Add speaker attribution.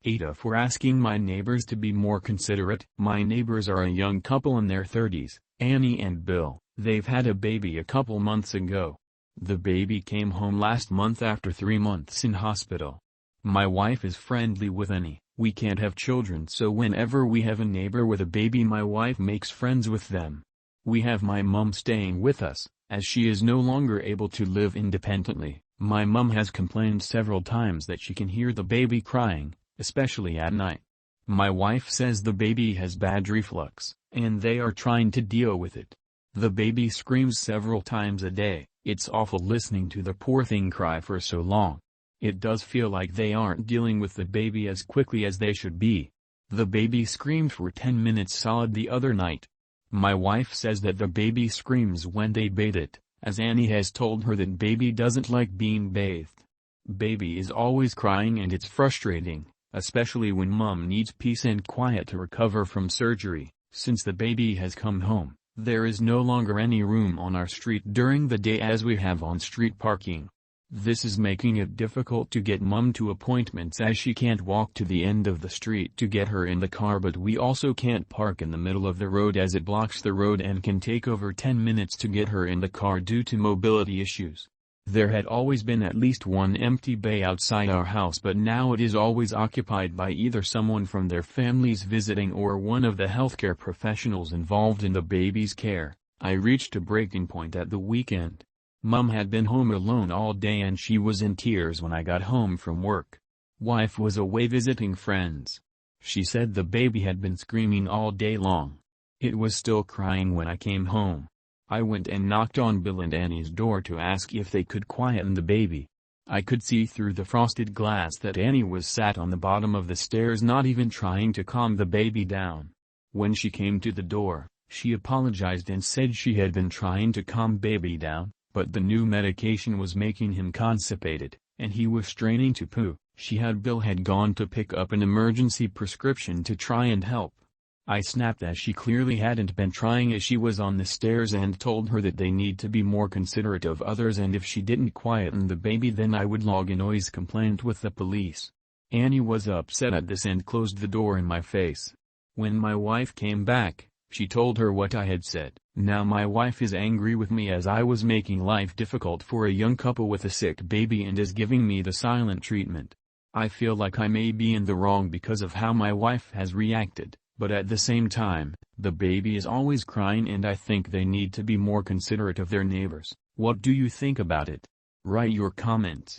Speaker 1: AITA for asking my neighbors to be more considerate. My neighbors are a young couple in their 30s, Annie and Bill. They've had a baby a couple months ago. The baby came home last month after 3 months in hospital. My wife is friendly with Annie. We can't have children, so whenever we have a neighbor with a baby, my wife makes friends with them. We have my mum staying with us, as she is no longer able to live independently. My mum has complained several times that she can hear the baby crying, especially at night. My wife says the baby has bad reflux, and they are trying to deal with it. The baby screams several times a day. It's awful listening to the poor thing cry for so long. It does feel like they aren't dealing with the baby as quickly as they should be. The baby screamed for 10 minutes solid the other night. My wife says that the baby screams when they bathe it, as Annie has told her that baby doesn't like being bathed. Baby is always crying and it's frustrating, especially when mum needs peace and quiet to recover from surgery. Since the baby has come home, there is no longer any room on our street during the day as we have on-street parking. This is making it difficult to get mum to appointments as she can't walk to the end of the street to get her in the car, but we also can't park in the middle of the road as it blocks the road and can take over 10 minutes to get her in the car due to mobility issues. There had always been at least one empty bay outside our house, but now it is always occupied by either someone from their families visiting or one of the healthcare professionals involved in the baby's care. I reached a breaking point at the weekend. Mum had been home alone all day and she was in tears when I got home from work. Wife was away visiting friends. She said the baby had been screaming all day long. It was still crying when I came home. I went and knocked on Bill and Annie's door to ask if they could quieten the baby. I could see through the frosted glass that Annie was sat on the bottom of the stairs, not even trying to calm the baby down. When she came to the door, she apologized and said she had been trying to calm baby down, but the new medication was making him constipated, and he was straining to poo. Bill had gone to pick up an emergency prescription to try and help. I snapped as she clearly hadn't been trying as she was on the stairs and told her that they need to be more considerate of others, and if she didn't quieten the baby then I would log a noise complaint with the police. Annie was upset at this and closed the door in my face. When my wife came back, she told her what I had said. Now my wife is angry with me as I was making life difficult for a young couple with a sick baby and is giving me the silent treatment. I feel like I may be in the wrong because of how my wife has reacted, but at the same time, the baby is always crying and I think they need to be more considerate of their neighbors. What do you think about it? Write your comments.